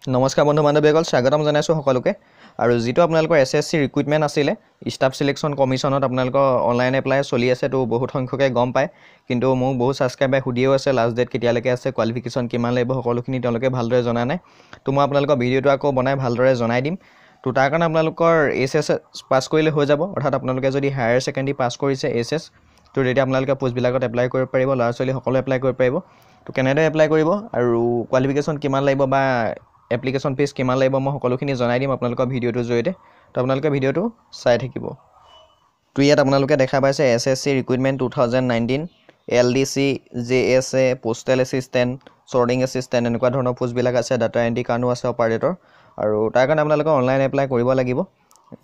নমস্কাৰ বন্ধু বান্ধৱীসকল স্বাগতম জনাইছোঁ সকলোকে আৰু যিটো আপোনালোকৰ এছএছচি ৰিক্ৰুইটমেণ্ট আছিলে ষ্টাফ সিলেকশ্যন কমিশ্যনত আপোনালোকৰ অনলাইন এপ্লাই চলি আছে তো বহুত সংখ্যকে গম পায় কিন্তু মোক বহুত ছাবস্ক্ৰাইবাৰে সুধিও আছে লাষ্ট ডেট কেতিয়ালৈকে আছে কোৱালিফিকেশ্যন কিমান লাগিব সকলোখিনি তেওঁলোকে ভালদৰে জনা নাই তো মই আপোনালোকৰ ভিডিঅ'টো আকৌ বনাই ভালদৰে জনাই দিম তো তাৰ কাৰণে আপোনালোকৰ এইচএছ পাছ কৰিলে হৈ যাব অৰ্থাৎ আপোনালোকে যদি হায়াৰ ছেকেণ্ডেৰী পাছ কৰিছে এইচএছ তো তেতিয়া আপোনালোকে পোষ্টবিলাকত এপ্লাই কৰিব পাৰিব ল'ৰা ছোৱালী সকলোৱে এপ্লাই কৰিব পাৰিব তো কেনেদৰে এপ্লাই কৰিব আৰু কোৱালিফিকেশ্যন কিমান লাগিব বা এপ্লিকেশ্যন ফিজ কিমান লাগিব মই সকলোখিনি জনাই দিম আপোনালোকৰ ভিডিঅ'টোৰ জৰিয়তে তো আপোনালোকে ভিডিঅ'টো চাই থাকিব তো ইয়াত আপোনালোকে দেখা পাইছে SSC recruitment 2019 LDC JSA postal assistant sorting assistant এনেকুৱা ধৰণৰ পোষ্টবিলাক আছে ডাটা এণ্ট্ৰি কাৰণেও আছে অপাৰেটৰ আৰু তাৰ কাৰণে আপোনালোকে অনলাইন এপ্লাই কৰিব লাগিব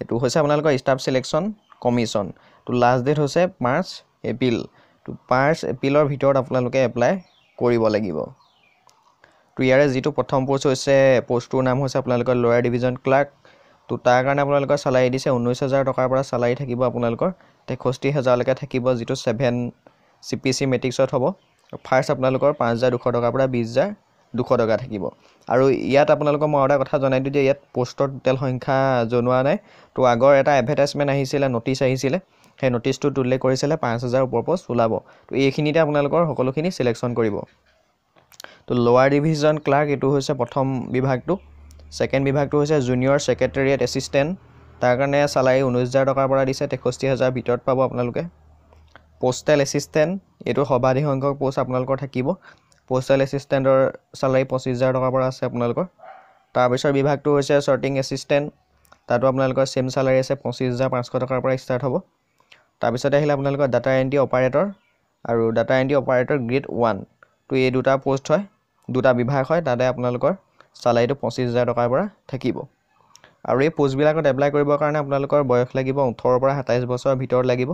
এইটো হৈছে আপোনালোকৰ ষ্টাফ সিলেকশ্যন কমিশ্যন তো লাষ্ট ডেট হৈছে 5 এপ্ৰিল তো 5 এপ্ৰিলৰ ভিতৰত আপোনালোকে এপ্লাই কৰিব লাগিব তো ইয়াৰে যিটো প্ৰথম পোষ্ট হৈছে পোষ্টটোৰ নাম হৈছে আপোনালোকৰ লোৱাৰ ডিভিজন ক্লাৰ্ক তো তাৰ কাৰণে আপোনালোকৰ সালাৰী দিছে 19000 টকাৰ পৰা সালাৰী থাকিব আপোনালোকৰ 63000 লৈকে থাকিব যিটো 7 চিপিসি মেট্ৰিক্সত হ'ব ফাৰ্ষ্ট আপোনালোকৰ 5200 টকাৰ পৰা 20200 টকা থাকিব আৰু ইয়াত আপোনালোকৰ মই এটা কথা জনাই দিওঁ যে ইয়াত পোষ্টৰ টোটেল সংখ্যা জনোৱা নাই তো আগৰ এটা এডভাৰটাইজমেণ্ট আহিছিলে নটিচ আহিছিলে সেই নটিচটো উল্লেখ কৰিছিলে 5000 ওপৰ পোষ্ট ওলাব তো এইখিনিতে আপোনালোকৰ সকলোখিনি সিলেকশ্যন কৰিব তো লোৱাৰ ডিভিজন ক্লাৰ্ক এটো হৈছে প্ৰথম বিভাগটো সেকেন্ড বিভাগটো হৈছে জুনিয়ৰ সেক্ৰেটাৰিয়েট এছিষ্টেণ্ট তাৰ কাৰণে সালাৰী 19000 টকাৰ পৰা দিছে 63000 ভিতৰত পাব আপোনালোকে পোষ্টেল এছিষ্টেণ্ট এটো সৰ্বাধিক সংখ্যক পোষ্ট আপোনালোকৰ থাকিব পোষ্টেল এছিষ্টেণ্টৰ সালাৰী 25000 টকাৰ পৰা আছে আপোনালোকৰ তাৰ পিছৰ বিভাগটো হৈছে ছৰ্টিং এছিষ্টেণ্ট তাতো আপোনালোকৰ সেম সালাৰী আছে 25500 টকাৰ পৰা ষ্টাৰ্ট হ'ব তাৰ পিছতে আহিলে আপোনালোকৰ ডাটা এণ্ট্ৰি অপাৰেটৰ আৰু ডাটা এণ্ট্ৰি অপাৰেটৰ গ্ৰেড 1 তো এই দুটা পোষ্ট হয় দুটা বিভাগ হয় তাতে আপোনালোকৰ সালাৰীটো 25000 টকাৰ পৰা থাকিব আৰু এই পোষ্টবিলাকত এপ্লাই কৰিবৰ কাৰণে আপোনালোকৰ বয়স লাগিব 18 পৰা 27 বছৰৰ ভিতৰত লাগিব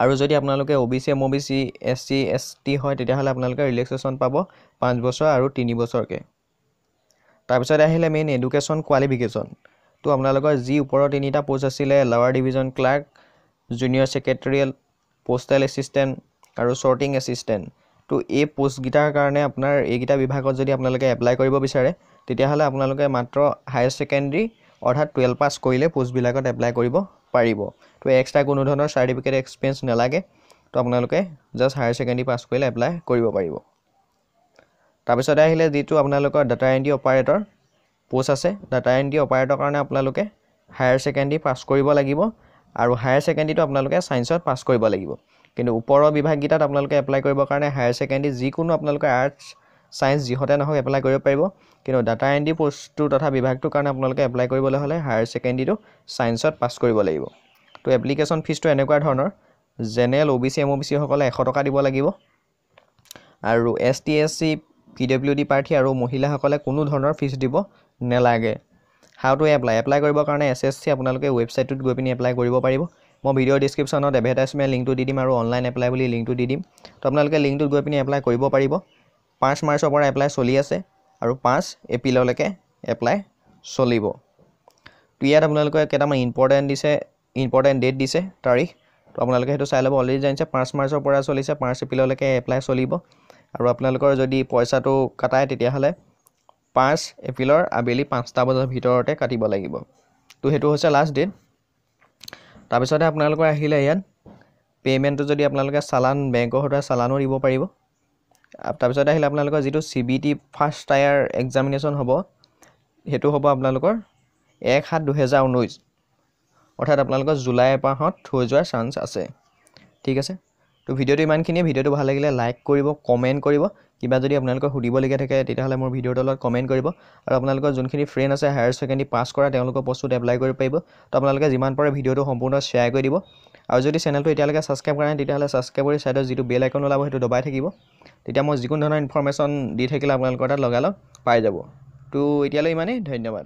আৰু যদি আপোনালোকে ওবিসি এমওবিসি এসসি এসটি হয় তেতিয়া হলে আপোনালোকে ৰিলেক্সেশন পাব 5 বছৰ আৰু 3 বছৰকে তাৰ পিছত আহিলে মেইন এডুকেশ্যন কোৱালিফিকেশ্যন তো আপোনালোকৰ যি ওপৰৰ তিনিটা পোষ্ট আছিলে lower division clerk junior secretariat postal assistant আৰু ছৰ্টিং এছিষ্টেণ্ট তো এই পোষ্ট গিটাৰ কাৰণে আপোনাৰ এইগিটা বিভাগত যদি আপোনালোকে এপ্লাই কৰিব বিচাৰে তেতিয়া হলে আপোনালোকে মাত্ৰ হায়াৰ সেকেন্ডাৰী অৰ্থাৎ 12 পাস কৰিলে পোষ্ট বিলাকত এপ্লাই কৰিব পাৰিব তো এক্সট্ৰা কোনো ধৰণৰ সাৰ্টিফিকেট এক্সপেৰিয়েন্স নালাগে তো আপোনালোকে জাস্ট হায়াৰ সেকেন্ডাৰী পাস কৰিলে এপ্লাই কৰিব পাৰিব তাৰ পিছত আহিলে যেটো আপোনালোকৰ ডাটা এণ্ট্ৰি অপাৰেটৰ পোষ্ট আছে ডাটা এণ্ট্ৰি অপাৰেটৰ কাৰণে আপোনালোকে হায়াৰ সেকেন্ডাৰী পাস কৰিব লাগিব আৰু হায়াৰ সেকেন্ডাৰীটো আপোনালোকে সায়েন্সত পাস কৰিব লাগিব কিন্তু ওপৰৰ বিভাগ গিটাত আপোনালোকে এপ্লাই কৰিবৰ কাৰণে হায়াৰ সেকেন্ডাৰী যিকোনো আপোনালোকে আৰ্টস সায়েন্স যিহতে নহওক এপ্লাই কৰিব পাৰিব কিন্তু ডাটা এণ্ট্ৰি পোষ্টটো তথা বিভাগটোৰ কাৰণে আপোনালোকে এপ্লাই কৰিবলৈ হলে হায়াৰ সেকেন্ডাৰীটো সায়েন্সত পাস কৰিব লাগিব তো এপ্লিকেশ্যন ফিজটো এনেকুৱা ধৰণৰ জেনেৰেল ওবিসি এমওবিসি সকলে 100 টকা দিব লাগিব আৰু এসটি এসসি পিডব্লিউডি প্ৰাৰ্থী আৰু মহিলা সকলে কোনো ধৰণৰ ফিজ দিব নেলাগে হাউ টু এপ্লাই কৰিবৰ কাৰণে এছএছচি আপোনালোকে ৱেবছাইটটোত গৈ পিনি এপ্লাই কৰিব পাৰিব মই ভিডিও ডেসক্ৰিপচনত এডভাৰটাইজমেন্ট লিংকটো দি দিম আৰু অনলাইন এপ্লাই বুলি লিংকটো দি দিম তো আপোনালোকে লিংকটোত গৈ পিনি এপ্লাই কৰিব পাৰিব 5 মাৰ্চৰ পৰা এপ্লাই চলি আছে আৰু 5 এপ্ৰিললৈকে এপ্লাই চলিব তো ইয়াত আপোনালোকে কেটামান ইম্পৰ্টেন্ট ডেট দিছে তাৰিখ তো আপোনালোকে হেতু চাই ল'ব অলৰেডি জানিছে 5 মাৰ্চৰ পৰা চলিছে 5 এপ্ৰিললৈকে এপ্লাই চলিব আৰু আপোনালোকৰ যদি পইচাটো কাটায় তেতিয়া হলে 5 এপ্ৰিলৰ আবেলি 5টা বজাৰ ভিতৰতে কাটিব লাগিব তো হেতু হৈছে লাষ্ট ডেট তাৰ পিছতে আপোনালোকৰ আহিলে ইয়াত পেমেন্টটো যদি আপোনালোকে চালান বেংকৰ হতে চালানো দিব পাৰিব তাৰ পিছতে আহিলে আপোনালোকৰ যেটো সিবিটি ফাৰ্ষ্ট টায়াৰ এক্সামিনেশ্যন হ'ব হেতু হ'ব আপোনালোকৰ 1/7/2019 অৰ্থাৎ আপোনালোকৰ জুলাই মাহত হৈ যোৱাৰ চান্স আছে ঠিক আছে তো ভিডিওটো ইমানখিনি ভিডিওটো ভাল লাগিলে লাইক কৰিব কমেন্ট কৰিব কিবা যদি আপোনালোকৰ সুধিব লগা থাকে তেতিয়া হলে মোৰ ভিডিওৰ তলত কমেন্ট কৰিব আৰু আপোনালোকৰ যোনখিনি ফ্ৰেন্ড আছে হায়াৰ সেকেন্ডাৰী পাস কৰা তেওঁলোকৰ পোষ্টত এপ্লাই কৰিব পাৰিব তো আপোনালোকে যিমান পাৰে ভিডিওটো সম্পূৰ্ণ শেয়াৰ কৰি দিব আৰু যদি চেনেলটো এতিয়ালৈকে সাবস্ক্ৰাইব কৰা নাই তেতিয়া হলে সাবস্ক্ৰাইব কৰি সাইডত যেটো বেল আইকন ওলাব হেতু দবাই থাকিব তেতিয়া মই যিকোনো ধৰণৰ ইনফৰমেশন দি থাকিলে আপোনালোকৰ তাত লগালগ পাই যাব তো এতিয়ালৈ ইমানেই ধন্যবাদ